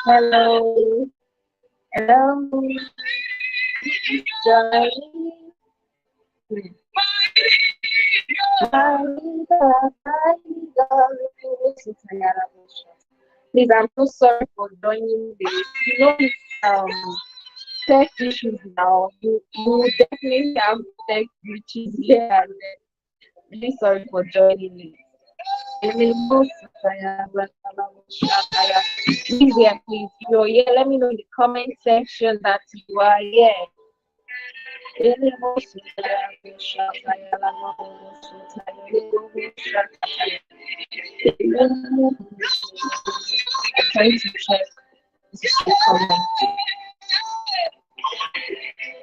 Hello. Hello. Johnny. Please, I'm so sorry for joining this. You know, it's tech issues now. You definitely have tech issues here and there. Really sorry for joining me. Please, yeah, please. If you're here, let me know in the comment section that you are here. Trying to check.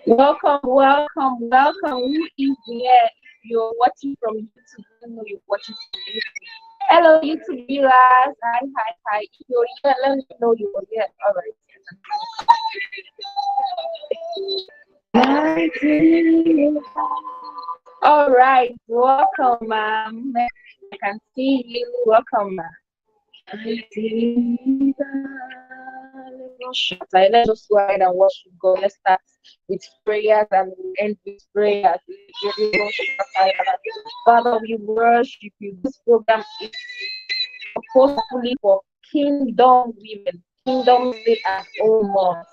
Welcome, welcome, welcome. Who is here? You're watching from YouTube. I know you're watching from YouTube. Hello, YouTube viewers. Hi, hi, hi. If you're here, let me know you're here. All right. All right. Welcome, ma'am. I can see you. Welcome, ma'am. Let's just go ahead and worship God. Let's start with prayers and we'll end with prayers. Father, we worship you. This program is supposedly for kingdom women, kingdom state at home moms.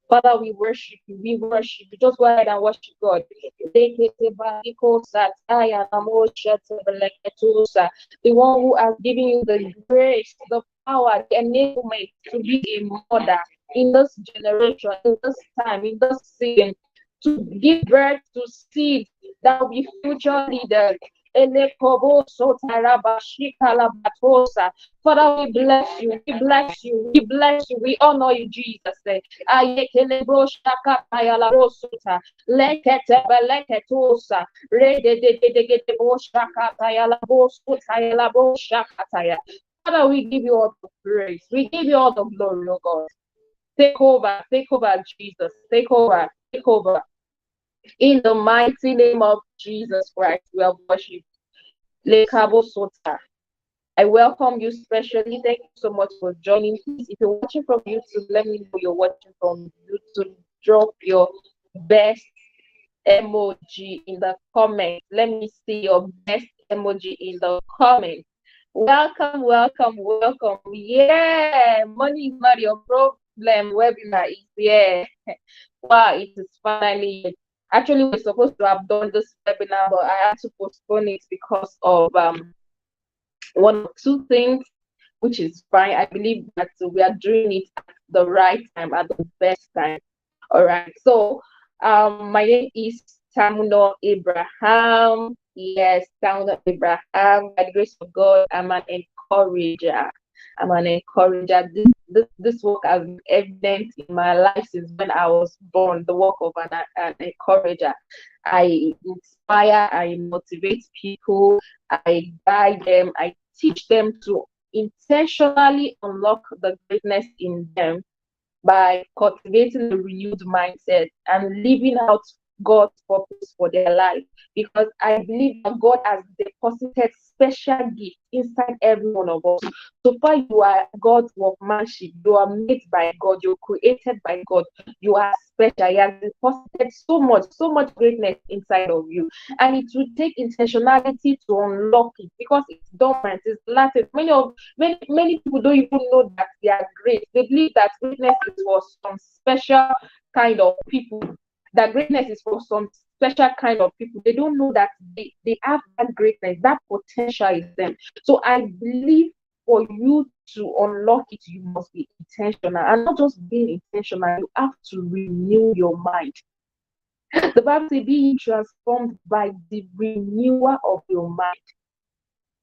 Father, we worship you. We worship you. Just go ahead and worship God. The one who has given you the grace, the power, the enablement to be a mother in this generation, in this time, in this season, to give birth to seed that will be future leaders. Father, we bless you, we bless you, we bless you, we honor you, Jesus. Father, we give you all the praise, we give you all the glory, oh God. Take over, Jesus, take over, take over. In the mighty name of Jesus Christ, we have worshipped. I welcome you especially. Thank you so much for joining. Please, if you're watching from YouTube, let me know you're watching from YouTube. Drop your best emoji in the comment. Let me see your best emoji in the comment. Welcome, welcome, welcome. Yeah, money is not your problem. Webinar is here. Wow, it is finally. Actually, we're supposed to have done this webinar, but I had to postpone it because of one or two things, which is fine. I believe that we are doing it at the right time, at the best time. All right. So, my name is Tamuno Abraham. Yes, Tamuno Abraham. By the grace of God, I'm an encourager. I'm an encourager. This work has been evident in my life since when I was born. The work of an encourager. I inspire, I motivate people, I guide them, I teach them to intentionally unlock the greatness in them by cultivating a renewed mindset and living out God's purpose for their life. Because I believe that God has deposited special gifts inside every one of us. So far, you are God's workmanship. You are made by God. You're created by God. You are special. He has deposited so much greatness inside of you. And it will take intentionality to unlock it because it's dormant, it's latent. Many people don't even know that they are great. They believe that greatness is for some special kind of people. That greatness is for some special kind of people. They don't know that they have that greatness, that potential is them. So I believe for you to unlock it, you must be intentional. And not just being intentional, you have to renew your mind. The Bible says, be transformed by the renewal of your mind.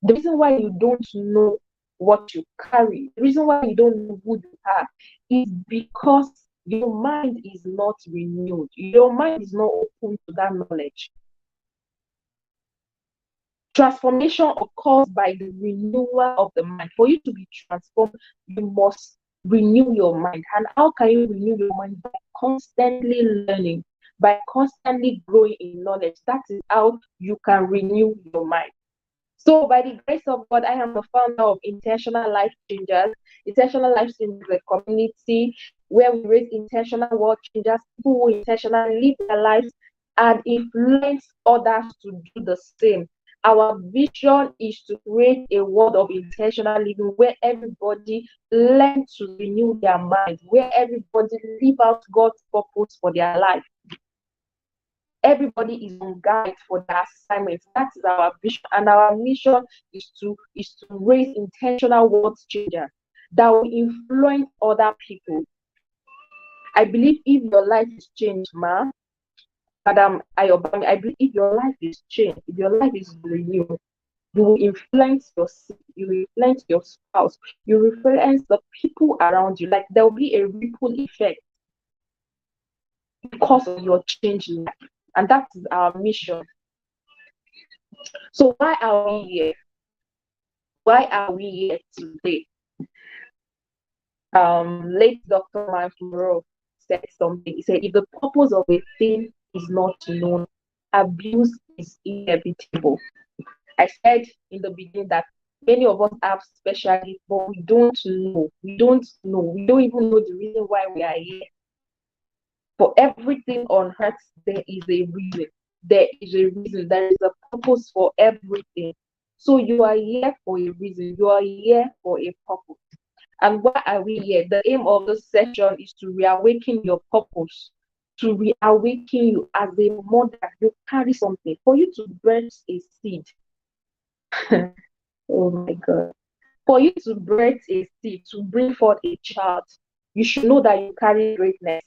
The reason why you don't know what you carry, the reason why you don't know who you are, is because your mind is not renewed. Your mind is not open to that knowledge. Transformation occurs by the renewal of the mind. For you to be transformed, you must renew your mind. And how can you renew your mind? By constantly learning, by constantly growing in knowledge. That is how you can renew your mind. So, by the grace of God, I am the founder of Intentional Life Changers. Intentional Life Changers is a community where we raise intentional world changers, people who intentionally live their lives and influence others to do the same. Our vision is to create a world of intentional living where everybody learns to renew their mind, where everybody live out God's purpose for their life. Everybody is on guide for their assignments. That is our vision, and our mission is to raise intentional world changers that will influence other people. I believe if your life is changed, Madam Ayobami, I believe if your life is changed, if your life is renewed, you will influence your city, you will influence your spouse, you will influence the people around you. Like there will be a ripple effect because of your changed life. And that is our mission. So why are we here? Why are we here today? Late Dr. Manfuro said something. He said, if the purpose of a thing is not known, abuse is inevitable. I said in the beginning that many of us have special gifts, but we don't know. We don't know. We don't even know the reason why we are here. For everything on earth, there is a reason. There is a reason. There is a purpose for everything. So you are here for a reason. You are here for a purpose. And why are we here? The aim of this session is to reawaken your purpose, to reawaken you as a mother. You carry something. For you to birth a seed. Oh my God. For you to birth a seed, to bring forth a child, you should know that you carry greatness.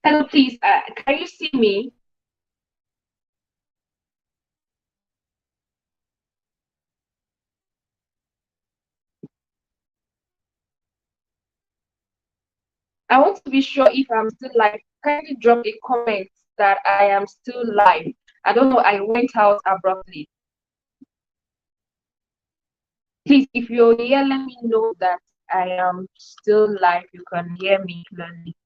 Hello, please. Can you see me? I want to be sure if I'm still live. Kindly drop a comment that I am still live. I don't know. I went out abruptly. Please, if you're here, let me know that I am still live. You can hear me clearly.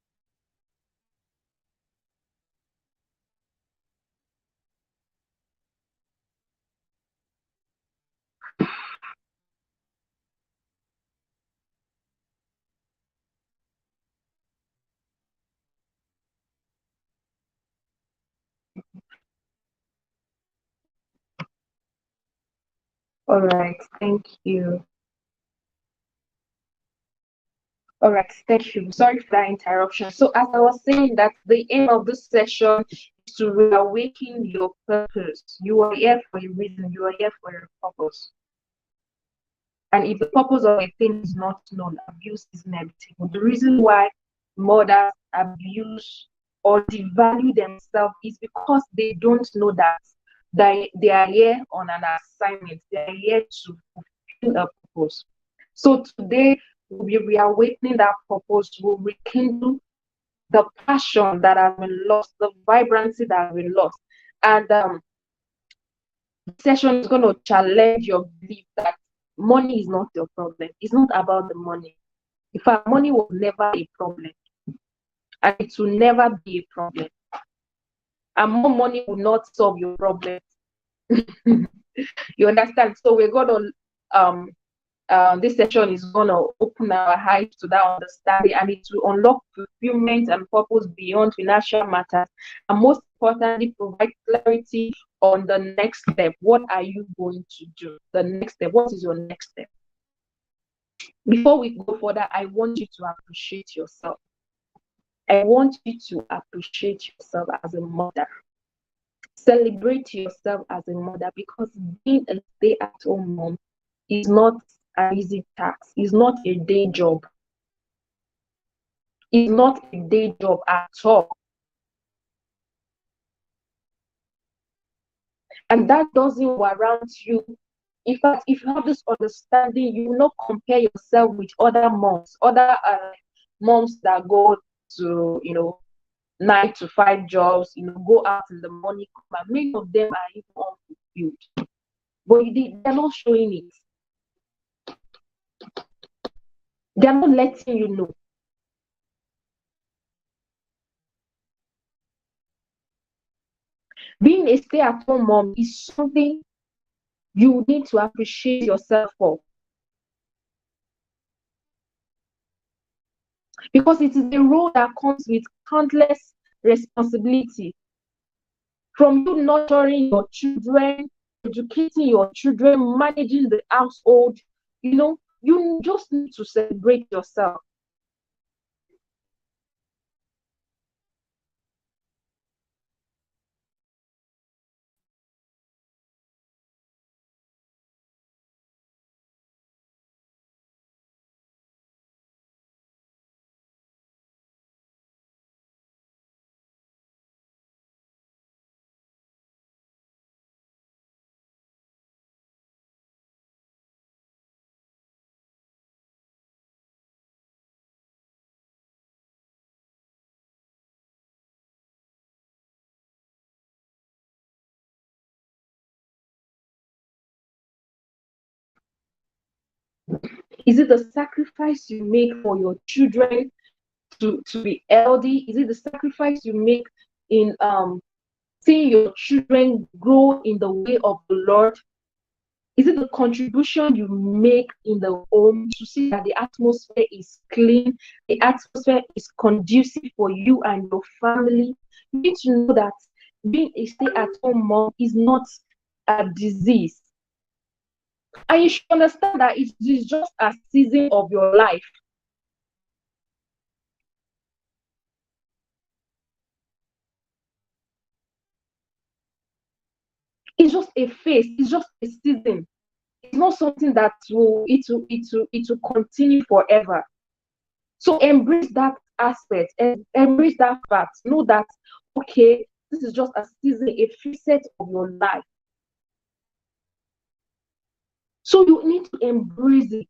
All right. Thank you. All right, thank you. Sorry for that interruption. So, as I was saying, that the aim of this session is to reawaken your purpose. You are here for a reason. You are here for a purpose. And if the purpose of a thing is not known, abuse is inevitable. The reason why mothers abuse or devalue themselves is because they don't know that they are here on an assignment. They are here to fulfill a purpose. So today we'll be reawakening that purpose. We'll rekindle the passion that has been lost, the vibrancy that has been lost. And this session is going to challenge your belief that money is not your problem. It's not about the money. In fact, money was never a problem, and it will never be a problem. And more money will not solve your problem. You understand? So we're going to this session is going to open our eyes to that understanding, and it will unlock fulfillment and purpose beyond financial matters, and most importantly provide clarity on the next step. What are you going to do? The next step. What is your next step? Before we go further, I want you to appreciate yourself. I want you to appreciate yourself as a mother. Celebrate yourself as a mother, because being a stay-at-home mom is not an easy task. It's not a day job. It's not a day job at all. And that doesn't warrant you. In fact, if you have this understanding, you will not compare yourself with other moms, other moms that go to, 9 to 5 jobs, go out in the morning, come back. Many of them are even unfulfilled, but they're not showing it. They're not letting you know. Being a stay-at-home mom is something you need to appreciate yourself for, because it is a role that comes with countless responsibility. From you nurturing your children, educating your children, managing the household, you just need to celebrate yourself. Is it the sacrifice you make for your children to be healthy? Is it the sacrifice you make in seeing your children grow in the way of the Lord? Is it the contribution you make in the home to see that the atmosphere is clean, the atmosphere is conducive for you and your family? You need to know that being a stay-at-home mom is not a disease. And you should understand that it is just a season of your life. It's just a phase, it's just a season. It's not something that will continue forever. So embrace that aspect and embrace that fact. Know that, okay, this is just a season, a facet of your life. So you need to embrace it.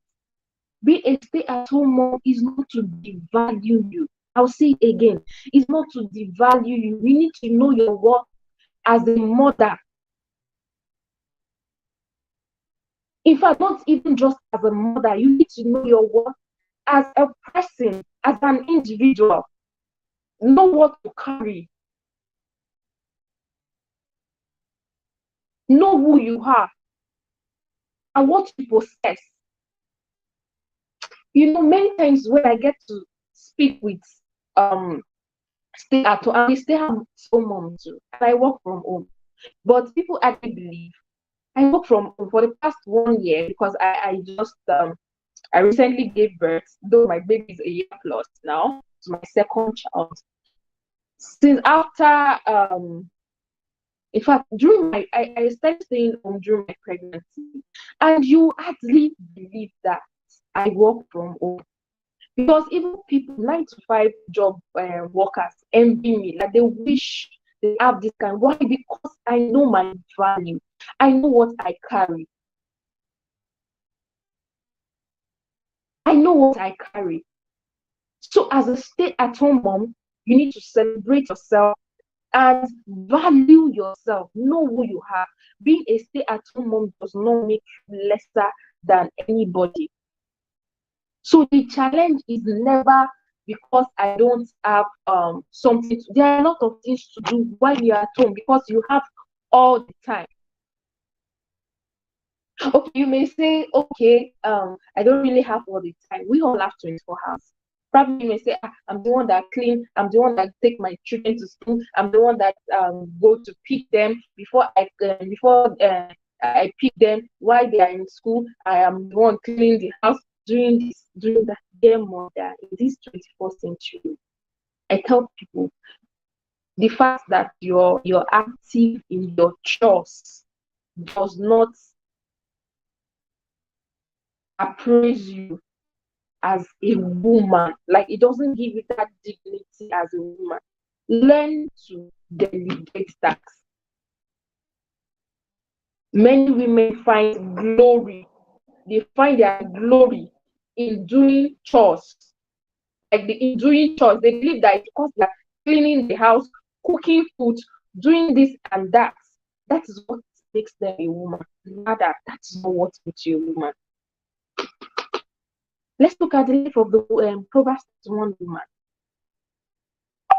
Being a stay-at-home mom is not to devalue you. I'll say it again. It's not to devalue you. You need to know your worth as a mother. In fact, not even just as a mother, you need to know your worth as a person, as an individual. Know what to carry. Know who you are and what you possess. Many times when I get to speak with stay at home, and we stay at home mom too, and I work from home. But people actually believe I work from home for the past 1 year, because I just I recently gave birth, though my baby is a year plus now. It's my second child. Since after in fact, during I started staying home during my pregnancy, and you actually believe that I work from home. Because even people 9 to 5 job workers envy me, like they wish they have this kind. Why? Because I know my value. I know what I carry. I know what I carry. So as a stay-at-home mom, You need to celebrate yourself and value yourself. Know who you are. Being a stay-at-home mom does not make you lesser than anybody. So the challenge is never because I don't have something to, there are a lot of things to do while you're at home because you have all the time. Okay, you may say, okay, I don't really have all the time. We all have 24 hours. Probably you may say, I'm the one that clean, I'm the one that take my children to school, I'm the one that go to pick them before I pick them while they are in school. I am the one cleaning the house, doing this, doing that. Dear mother, in this 21st century, I tell people the fact that you're active in your chores does not appraise you as a woman. Like, it doesn't give you that dignity as a woman. Learn to delegate tasks. Many women find glory, they find their glory in doing chores. Like in doing chores, they believe that it's because they're cleaning the house, cooking food, doing this and that. That is what makes them a woman. Rather, that's not what makes you a woman. Let's look at the life of the Proverbs 1 woman.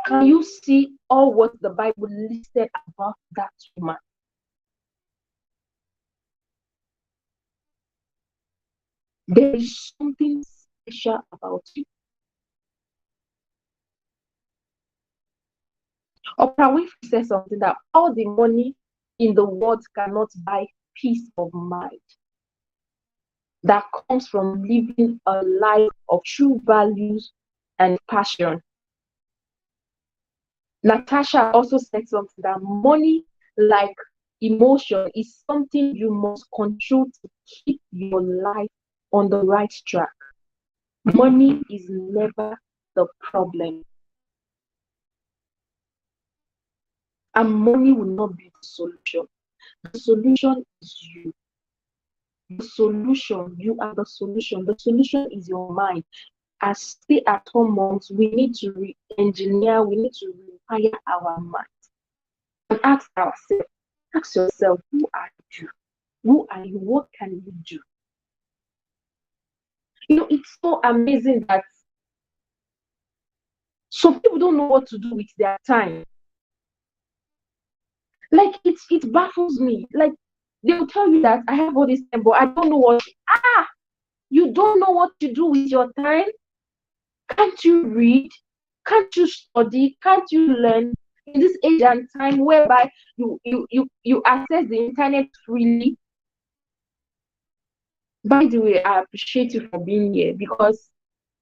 Can you see all what the Bible listed about that woman? There is something special about you. Oprah Winfrey said something that all the money in the world cannot buy peace of mind that comes from living a life of true values and passion. Natasha also said something that money, like emotion, is something you must control to keep your life on the right track. Money is never the problem. And money will not be the solution. The solution is you. The solution, you are the solution. The solution is your mind. As stay-at-home moms, we need to re-engineer, we need to rewire our mind. And ask ourselves, ask yourself, who are you? Who are you? What can you do? You know, it's so amazing that some people don't know what to do with their time. Like, it baffles me. Like, they'll tell you that I have all this time, but I don't know what. You don't know what to do with your time? Can't you read? Can't you study? Can't you learn in this age and time whereby you access the internet freely? By the way, I appreciate you for being here because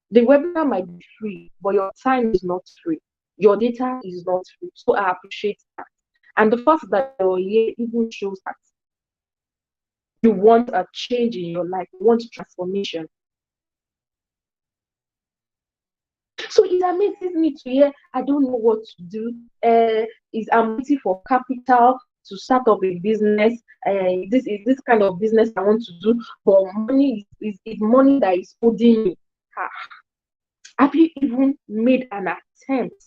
the webinar might be free, but your time is not free. Your data is not free. So I appreciate that. And the fact that you're here even shows that you want a change in your life, you want transformation. So it amazes me to hear, I don't know what to do. I'm waiting for capital to start up a business. This is this kind of business I want to do, but money is money that is holding me. Have you even made an attempt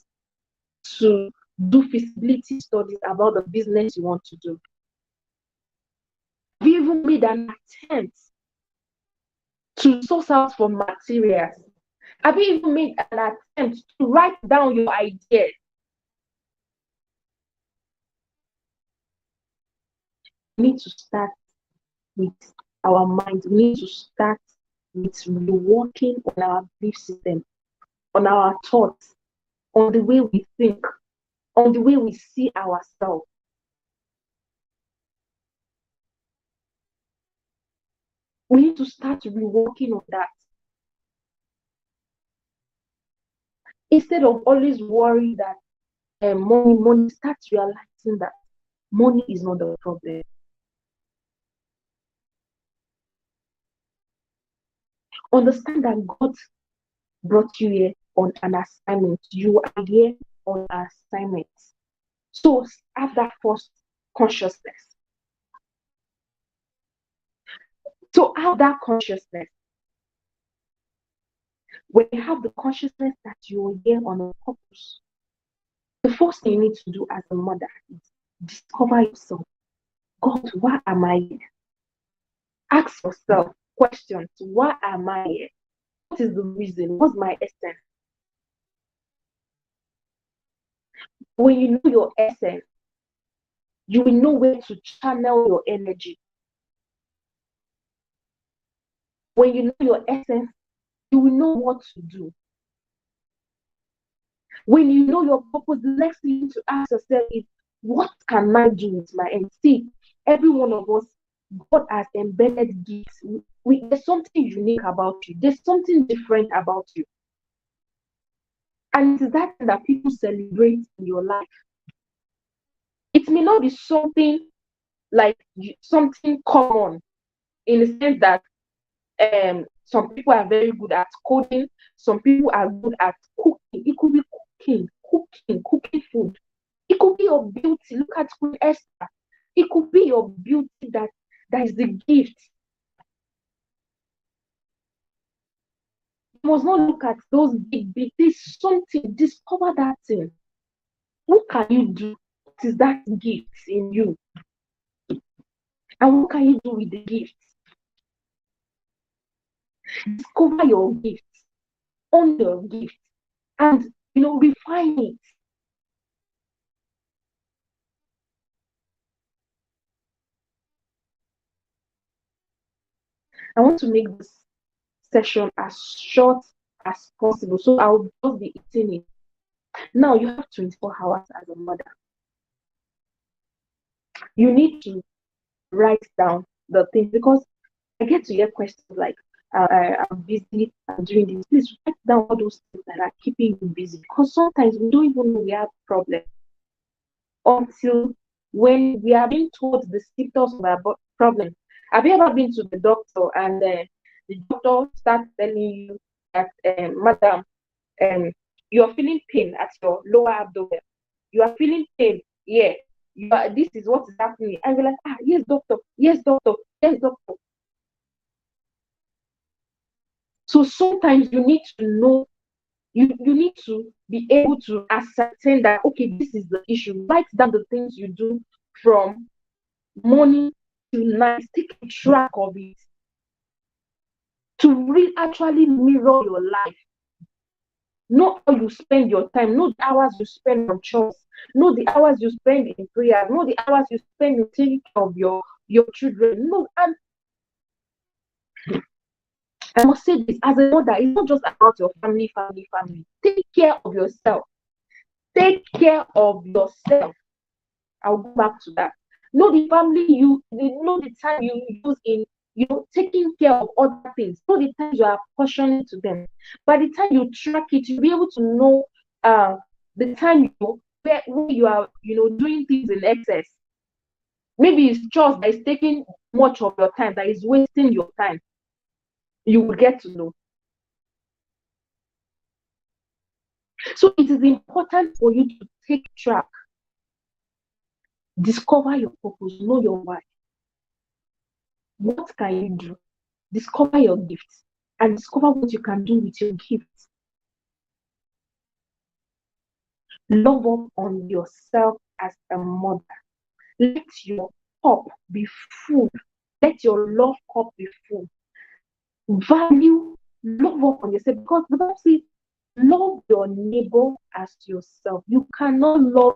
to do feasibility studies about the business you want to do? Have you even made an attempt to source out for materials? Have you even made an attempt to write down your ideas? We need to start with our mind. We need to start with reworking on our belief system, on our thoughts, on the way we think, on the way we see ourselves. We need to start reworking on that. Instead of always worrying that money, start realizing that money is not the problem. Understand that God brought you here on an assignment. You are here on an assignment. So have that first consciousness. So have that consciousness. When you have the consciousness that you are here on a purpose, The first thing you need to do as a mother is discover yourself. God, why am I here? Ask yourself questions. Why am I here? What is the reason? What's my essence? When you know your essence, you will know where to channel your energy. When you know your essence, you will know what to do. When you know your purpose, the next thing to ask yourself is, what can I do with my end? See, every one of us, God has embedded gifts. There's something unique about you. There's something different about you. And it is that thing that people celebrate in your life. It may not be something like something common in the sense that some people are very good at coding, some people are good at cooking. It could be cooking food. It could be your beauty. Look at Queen Esther. It could be your beauty that is the gift. You must not look at those big. There's something. Discover that thing. What can you do? What is that gift in you? And what can you do with the gift? Discover your gift, own your gift, and refine it. I want to make this session as short as possible, so I'll just be eating it. Now you have 24 hours as a mother. You need to write down the things, because I get to hear questions like, I'm busy, I'm doing this. Please write down all those things that are keeping you busy, because sometimes we don't even know we have problems until when we are being told the symptoms of our problem. Have you ever been to the doctor and the doctor starts telling you that, madam, you're feeling pain at your lower abdomen. You are feeling pain here. This is what is happening. And you're like, yes, doctor. Yes, doctor. Yes, doctor. So sometimes you need to know, you need to be able to ascertain that, okay, this is the issue. Write down the things you do from morning to night. Take a track of it to really actually mirror your life. Know how you spend your time. Know the hours you spend on chores. Know the hours you spend in prayer. Know the hours you spend in taking care of your children. No, and I must say this, as a mother, it's not just about your family. Take care of yourself. Take care of yourself. I'll go back to that. Know the family know the time you use in taking care of other things. Know the times you are portioning to them. By the time you track it, you'll be able to know the time where you are doing things in excess. Maybe it's chores that is taking much of your time, that is wasting your time. You will get to know. So it is important for you to take track. Discover your purpose. Know your why. What can you do? Discover your gifts and discover what you can do with your gifts. Love up on yourself as a mother. Let your cup be full. Let your love cup be full. Value, love up on yourself, because the Bible says, love your neighbor as yourself. You cannot love.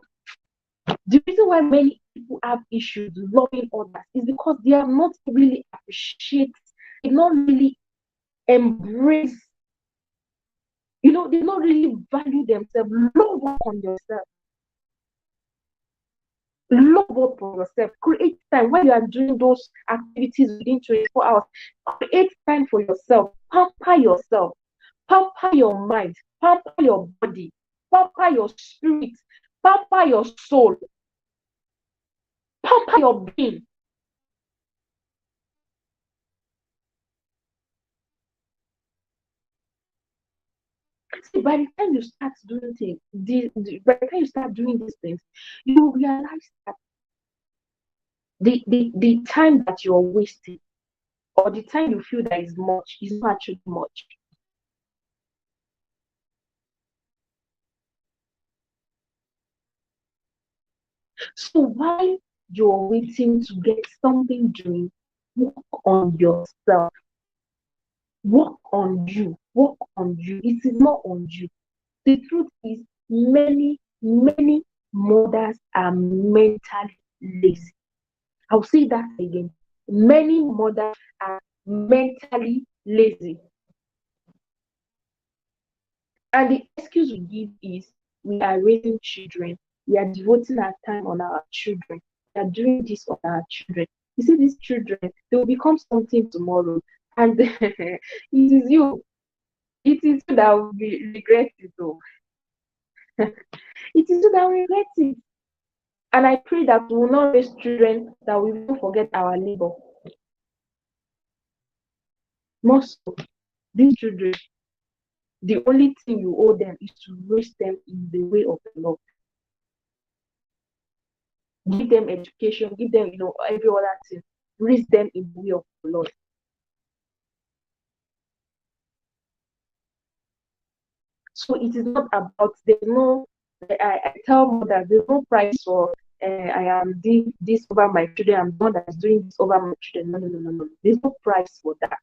The reason why many people have issues loving others is because they are not really appreciate, they not really embrace, they not really value themselves. Love up on yourself. Love up on yourself. Create time when you are doing those activities within 24 hours. Create time for yourself. Pamper yourself. Pamper your mind. Pamper your body. Pamper your spirit. Pamper your soul. Pamper your being. See, by the time you start doing things, by the time you start doing these things, you realize that the time that you're wasting, or the time you feel that is much, is not actually much. So while you're waiting to get something doing, work on yourself. Work on you. Work on you. It is not on you. The truth is, many, many mothers are mentally lazy. I'll say that again. Many mothers are mentally lazy. And the excuse we give is we are raising children, we are devoting our time on our children, we are doing this on our children. You see, these children, they will become something tomorrow. And it is you. It is you that will regret it. Oh. It is you that will regret it. And I pray that we will not raise children that we will forget our labor. Most of these children, the only thing you owe them is to raise them in the way of the Lord. Give them education, give them, every other thing. Raise them in the way of the Lord. So it is not about, there's no, I tell mothers, there's no price for, I am doing this over my children, I'm the one that is doing this over my children. No, no, no, no, no. There's no price for that.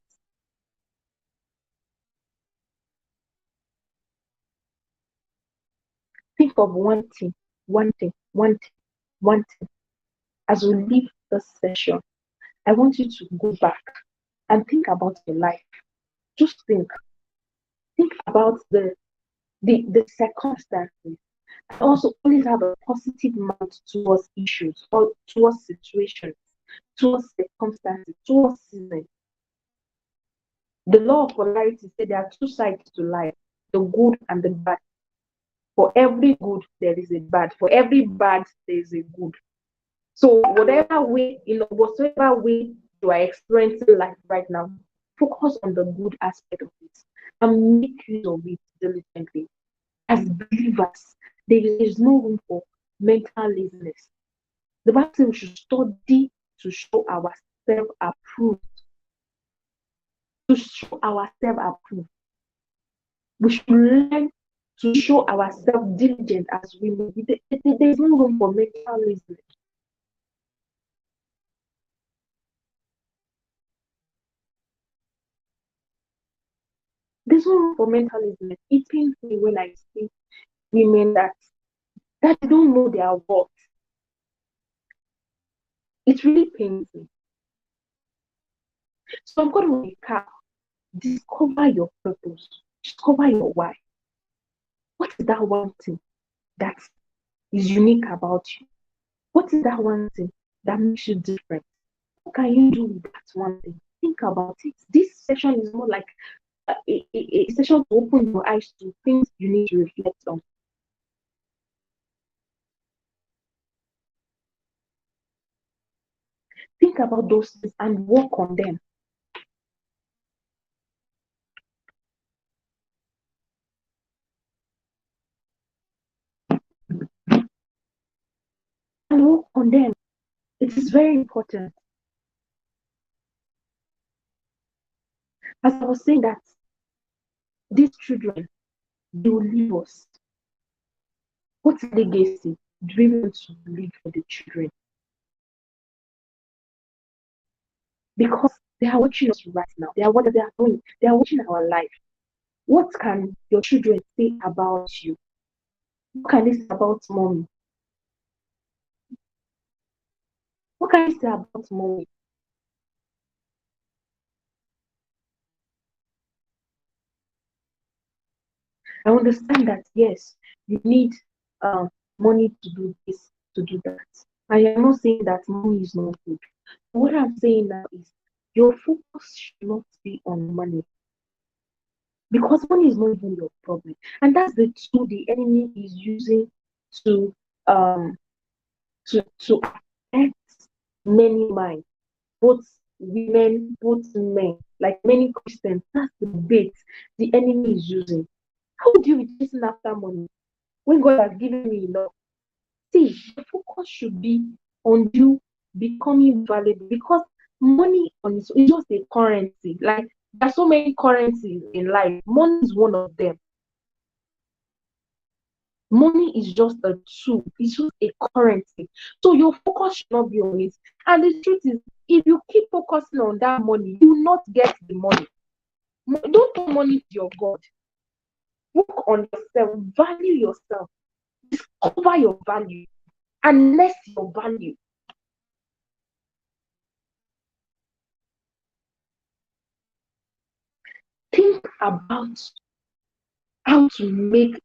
Think of one thing, one thing, one thing, one thing. As we leave this session, I want you to go back and think about your life. Just think. Think about the circumstances. And also always have a positive mind towards issues or towards situations, towards circumstances, towards seasons. The law of polarity said there are two sides to life, the good and the bad. For every good, there is a bad. For every bad, there is a good. So whatever way, whatsoever way you are experiencing life right now, focus on the good aspect of it and make use of it diligently. As believers, there is no room for mental laziness. The Bible says we should study to show ourselves approved. To show ourselves approved. We should learn to show ourselves diligent as women. There is no room for mental laziness. There's no room for mental laziness. It pains me when I see women that don't know their worth. It really pains me. So I'm going to recap. Discover your purpose. Discover your why. What is that one thing that is unique about you? What is that one thing that makes you different? What can you do with that one thing? Think about it. This session is more like a session to open your eyes to things you need to reflect on. Think about those things and work on them. And work on them. It is very important. As I was saying that these children, they will leave us. What legacy do we want to leave for the children? Because they are watching us right now. They are what they are doing. They are watching our life. What can your children say about you? What can they say about mommy? What can you say about mommy? I understand that, yes, you need money to do this, to do that. I am not saying that money is not good. What I'm saying now is your focus should not be on money. Because money is not even your problem. And that's the tool the enemy is using to um to affect many minds, both women, both men, like many Christians. That's the bait the enemy is using. How do you be chasing after money when God has given me enough? See, the focus should be on you becoming valuable because money on its own is just a currency. Like there are so many currencies in life. Money is one of them. Money is just a tool, it's just a currency. So your focus should not be on it. And the truth is, if you keep focusing on that money, you will not get the money. Don't turn money to your God. Work on yourself, value yourself, discover your value, and nest your value. Think about how to make,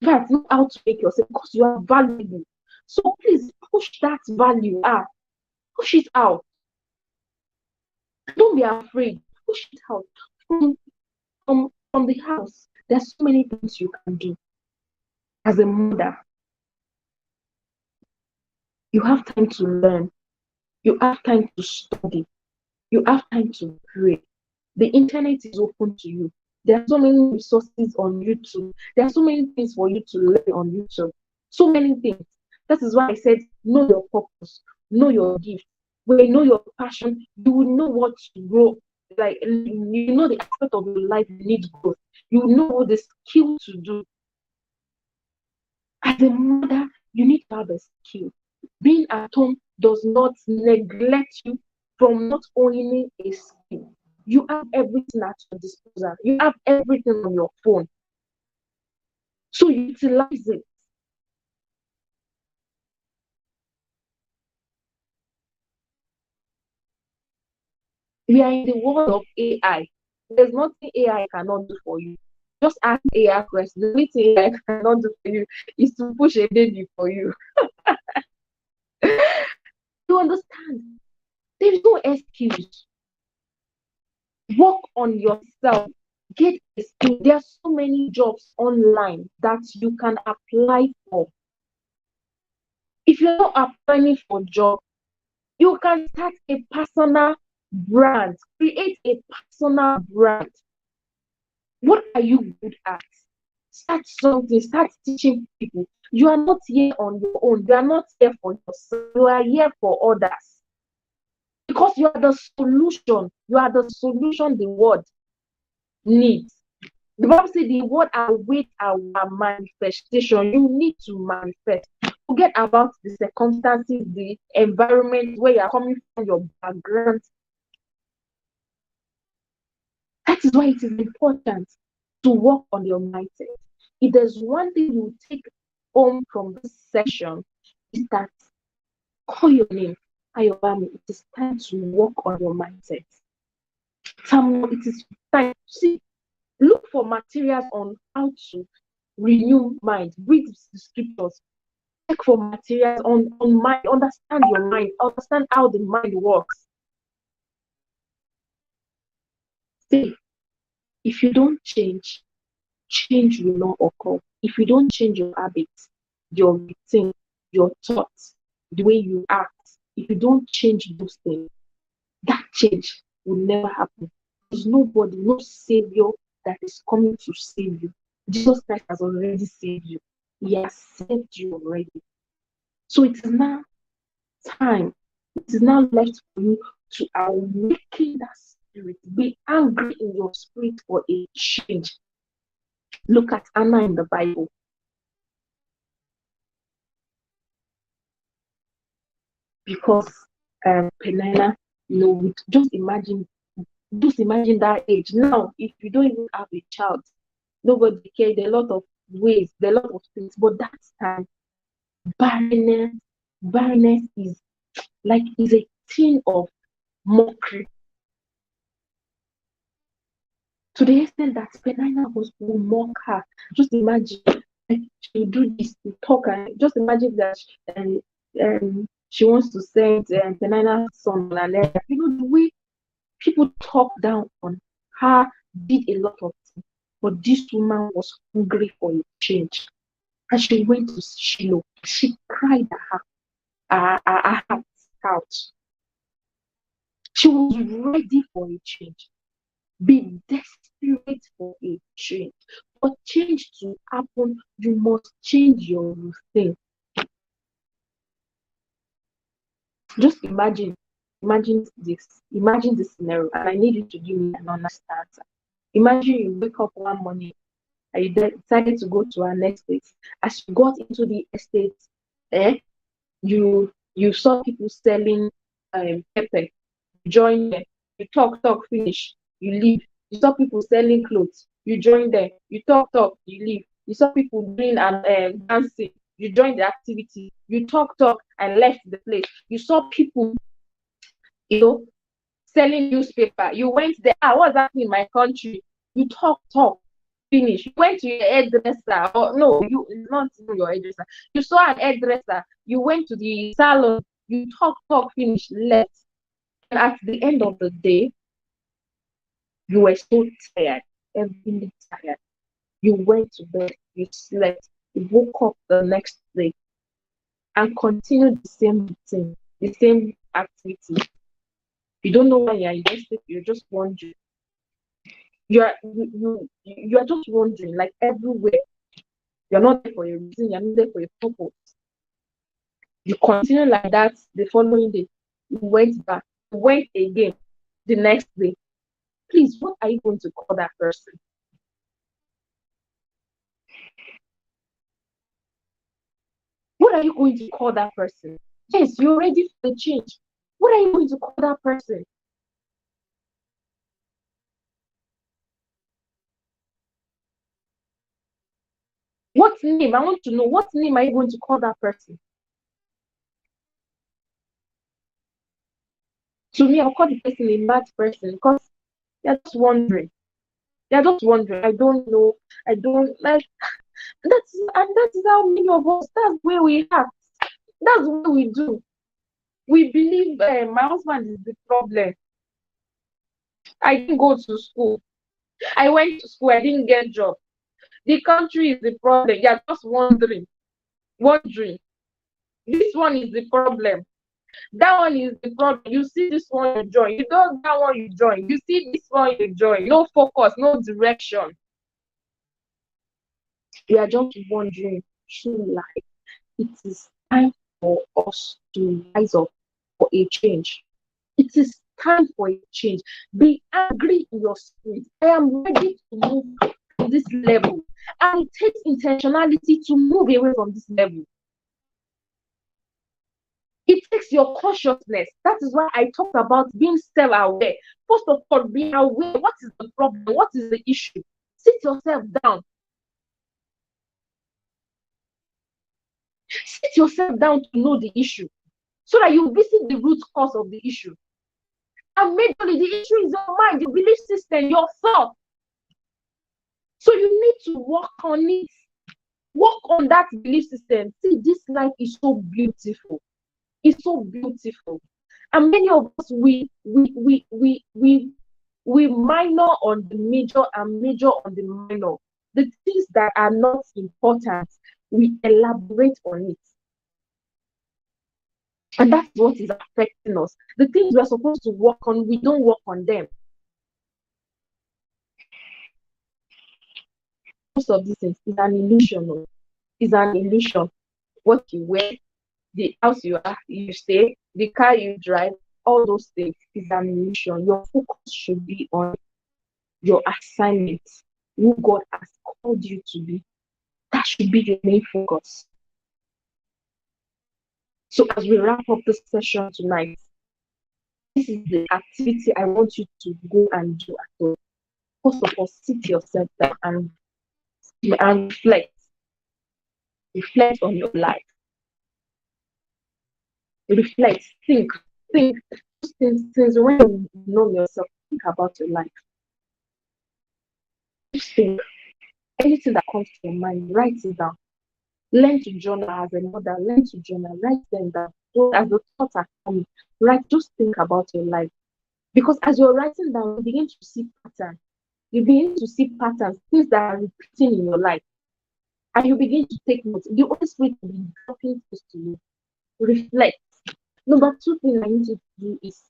not how to make yourself, because you are valuable. So please push that value out. Push it out. Don't be afraid. Push it out. From the house, there's so many things you can do. As a mother, you have time to learn. You have time to study. You have time to pray. The internet is open to you. There are so many resources on YouTube. There are so many things for you to learn on YouTube. So many things. That is why I said, know your purpose, know your gift. When you know your passion, you will know what to grow. Like, you know the aspect of your life you need growth. You know what the skill to do. As a mother, you need to have a skill. Being at home does not neglect you from not owning a skill. You have everything at your disposal. You have everything on your phone. So utilize it. We are in the world of AI. There's nothing AI cannot do for you. Just ask AI questions. The only thing AI cannot do for you is to push a baby for you. You understand? There's no excuse. Work on yourself. Get a skill. There are so many jobs online that you can apply for. If you're not applying for job, you can start a personal brand. Create a personal brand. What are you good at? Start something. Start teaching people. You are not here on your own. You are not here for yourself. You are here for others. Because you are the solution. You are the solution the world needs. The Bible says the word await our manifestation. You need to manifest. Forget about the circumstances, the environment where you are coming from, your background. That is why it is important to work on your mindset. If there's one thing you take home from this session, is that call your name, Ayobami. It is time to work on your mindset. Tamuno, it is time. See, look for materials on how to renew mind. Read the scriptures. Check for materials on mind. Understand your mind. Understand how the mind works. See, if you don't change, change will not occur. If you don't change your habits, your routine, your thoughts, the way you act, if you don't change those things, that change will never happen. There's nobody, no savior that is coming to save you. Jesus Christ has already saved you. He has saved you already. So it is now time. It is now left for you to awaken that spirit. Be angry in your spirit for a change. Look at Anna in the Bible. Because Penina, just imagine that age. Now, if you don't even have a child, nobody cares. There are a lot of ways, there are a lot of things, but that time, barrenness is a thing of mockery. To the extent that Penina will mock her. Just imagine, like, she will do this, to talk, and just imagine that she wants to send Penina's son on an errand. You know, the way people talk down on her, did a lot of things. But this woman was hungry for a change. And she went to Shiloh. She cried her heart out. She was ready for a change. Be desperate for a change. For change to happen, you must change your routine. Just imagine this scenario, and I need you to give me an honest answer. Imagine you wake up one morning and you decided to go to an estate. As you got into the estate, eh, you saw people selling pepper. You join them. You talk, finish. You leave. You saw people selling clothes. You join them. You talk, you leave. You saw people doing and dancing. You join the activity. You talk, and left the place. You saw people, you know, selling newspaper. You went there. What's happening in my country? You talk, finish. You went to your hairdresser, or no, you not even your hairdresser. You saw an hairdresser. You went to the salon. You talk, finish, left. And at the end of the day, you were so tired, heavily tired. You went to bed, you slept, you woke up the next day and continued the same thing, the same activity. You don't know why you're invested, you're just wondering. You're just wondering, like everywhere. You're not there for a reason, you're not there for a purpose. You continue like that the following day. You went back, you went again the next day. Please, what are you going to call that person? What are you going to call that person? Yes, you're ready for the change. What are you going to call that person? What name? I want to know, what name are you going to call that person? To me, I'll call the person a mad person because they're just wondering. They're just wondering. I don't know. I don't like that is how many of us, that's where we act. That's what we do. We believe my husband is the problem. I didn't go to school. I went to school, I didn't get a job. The country is the problem. You're just wondering. Wondering. This one is the problem. That one is the problem. You see this one, you join. You don't that one, you join. You see this one, you join. No focus, no direction. We are just wondering through life. It is time for us to rise up for a change. It is time for a change. Be angry in your spirit. I am ready to move to this level. And it takes intentionality to move away from this level. It takes your consciousness. That is why I talked about being self-aware. First of all, be aware. What is the problem? What is the issue? Sit yourself down. Sit yourself down to know the issue so that you visit the root cause of the issue. And majorly, the issue is your mind, your belief system, your thought. So you need to work on it. Work on that belief system. See, this life is so beautiful. It's so beautiful. And many of us, we minor on the major and major on the minor. The things that are not important, we elaborate on it. And that's what is affecting us. The things we're supposed to work on, we don't work on them. Most of these things is an illusion. It's an illusion. What you wear, the house you stay, the car you drive, all those things is an illusion. Your focus should be on your assignment, who God has called you to be. That should be your main focus. So as we wrap up this session tonight, this is the activity I want you to go and do at home. First of all, sit yourself down and reflect. Reflect on your life. Reflect, think. Since when you know yourself, think about your life. Just think. Anything that comes to your mind, write it down. Learn to journal as a mother. Learn to journal. Write them down. So as the thoughts are coming, just think about your life. Because as you're writing down, you begin to see patterns. You begin to see patterns, things that are repeating in your life. And you begin to take notes. The Holy Spirit will be dropping things to you. Reflect. Number 2 thing I need you to do is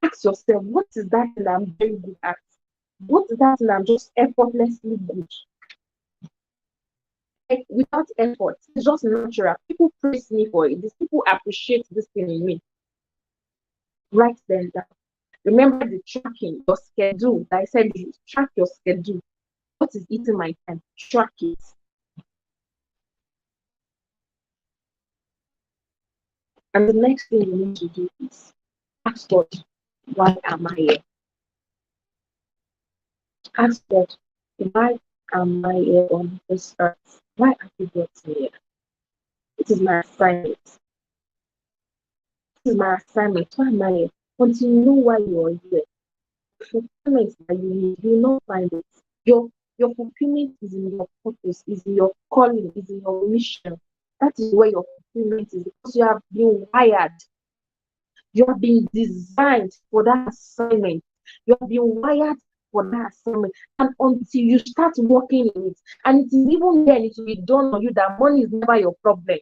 ask yourself, what is that thing I'm very good at? What is that thing I'm just effortlessly good? Like, without effort, it's just natural. People praise me for it. These people appreciate this thing in me. Write them down. Remember the tracking, your schedule. I said, you track your schedule. What is eating my time? Track it. And the next thing you need to do is ask God, why am I here? Ask God, why am I here on this earth? Why are you brought me here? It is my assignment. This is my assignment. Why am I here? Once you know why you are here, the fulfillment that you need, you will not find it. Your fulfillment is in your purpose, is in your calling, is in your mission. That is where your fulfillment is, because you have been wired. You have been designed for that assignment. You have been wired for that assignment. And until you start working in it, and it is even then it will be done on you that money is never your problem.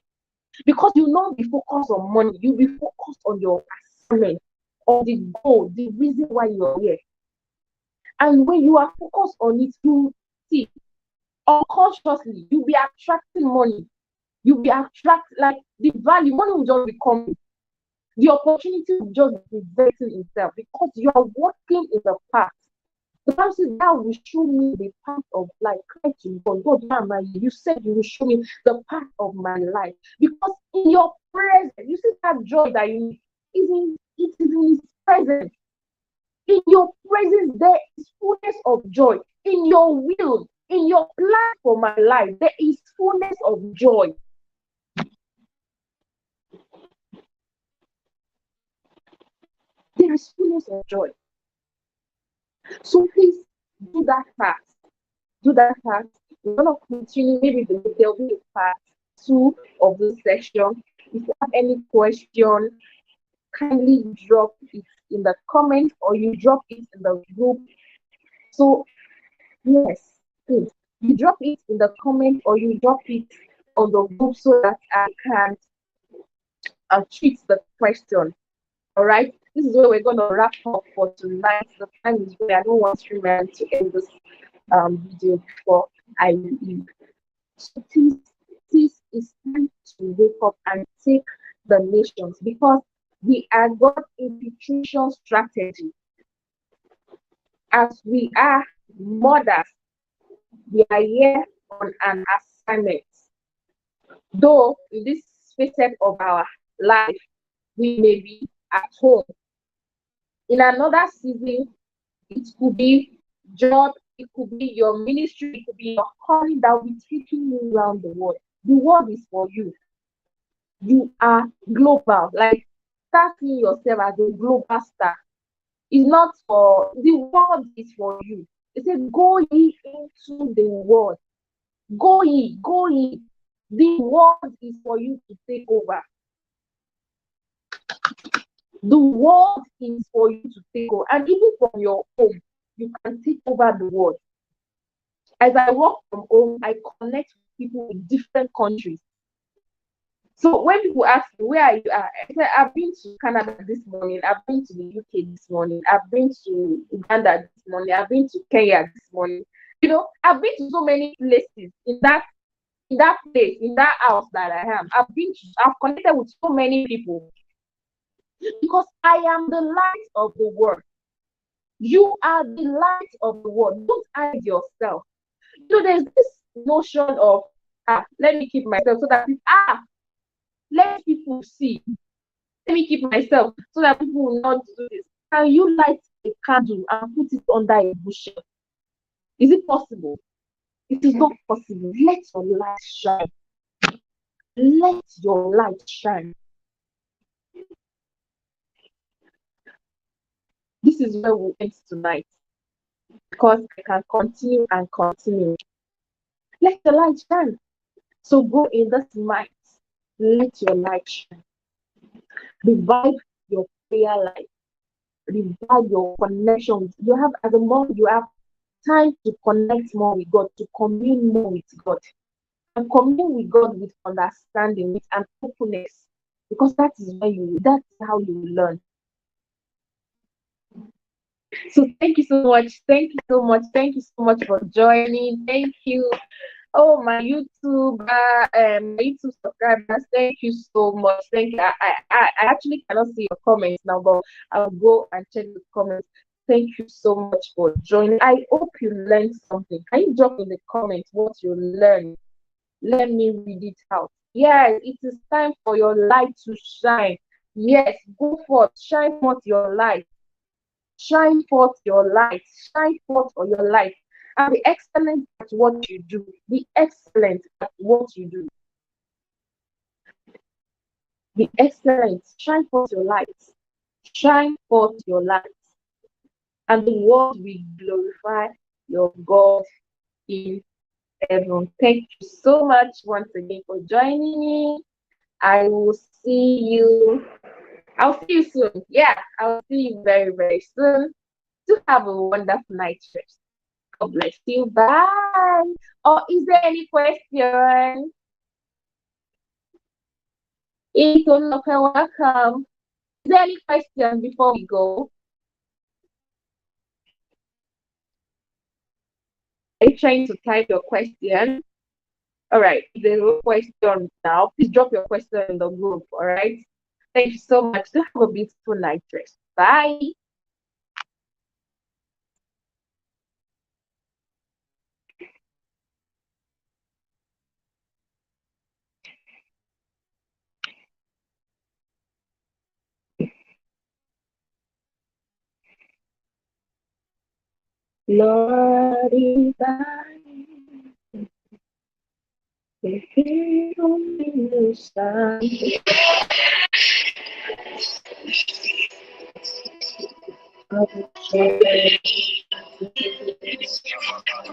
Because you not be focused on money, you'll be focused on your assignment, on the goal, the reason why you're here. And when you are focused on it, you see, unconsciously, you'll be attracting money. You'll be attracting, like, the value, money will just become, the opportunity will just be presenting itself because you are working in the path. The Bible says, "Thou will show me the path of life." Cry to God, God, where am I? You said you will show me the path of my life. Because in your presence, you see that joy that you need, it is in His presence. In your presence, there is fullness of joy. In your will, in your plan for my life, there is fullness of joy. There is fullness of joy. So please do that part. Do that part. We're gonna continue. Maybe there'll be a part 2 of this section. If you have any question, kindly drop it in the comment or you drop it in the group. So yes, please, you drop it in the comment or you drop it on the group so that I can treat the question. All right, this is where we're gonna wrap up for tonight. The time is where I don't want to remember to end this video before I leave. So please, it's time to wake up and take the nations, because we are God's infiltration strategy. As we are mothers, we are here on an assignment. Though in this facet of our life, we may be at home. In another season, it could be job, it could be your ministry, it could be your calling that will be taking you around the world. The world is for you. You are global. Like, start seeing yourself as a global star. It's not for the world, is for you. It said, "Go ye into the world." Go ye, go ye. The world is for you to take over. The world is for you to take over. And even from your home, you can take over the world. As I work from home, I connect with people in different countries. So when people ask me, "Where are you at?" I say, "I've been to Canada this morning. I've been to the UK this morning. I've been to Uganda this morning. I've been to Kenya this morning." You know, I've been to so many places in that place, in that house that I am. I've connected with so many people because I am the light of the world. You are the light of the world. Don't hide yourself. So there's this notion of, let me keep myself so that let people see. Let me keep myself so that people will not do this. Can you light a candle and put it under a bushel? Is it possible? It is not possible. Let your light shine. Let your light shine. This is where we end tonight, because I can continue and continue. Let the light shine. So go in this night. Let your light shine. Revive your prayer life. Revive your connections. You have, as a mom, you have time to connect more with God, to commune more with God, and commune with God with understanding, with an openness, because that's how you learn. So thank you so much. Thank you so much. Thank you so much for joining. Thank you. Oh, my YouTube subscribers, thank you so much. Thank you. I actually cannot see your comments now, but I'll go and check the comments. thank you so much for joining. I hope you learned something. Can you drop in the comments what you learned? Let me read it out. Yes, it is time for your light to shine. Yes, go forth, shine forth your light. Shine forth your light. Shine forth for your light. And be excellent at what you do. Be excellent at what you do. Be excellent. Shine forth your light. Shine forth your light. And the world will glorify your God in heaven. Thank you so much once again for joining me. I will see you. I'll see you soon. Yeah, I'll see you very, very soon. To have a wonderful night rest. God bless you. Bye. Or is there any question? Itoloka, welcome. Is there any question before we go? Are you trying to type your question? All right. If there's no question now, please drop your question in the group. All right. Thank you so much. To have a beautiful night rest. Bye. Lord is thine. If you don't understand, I will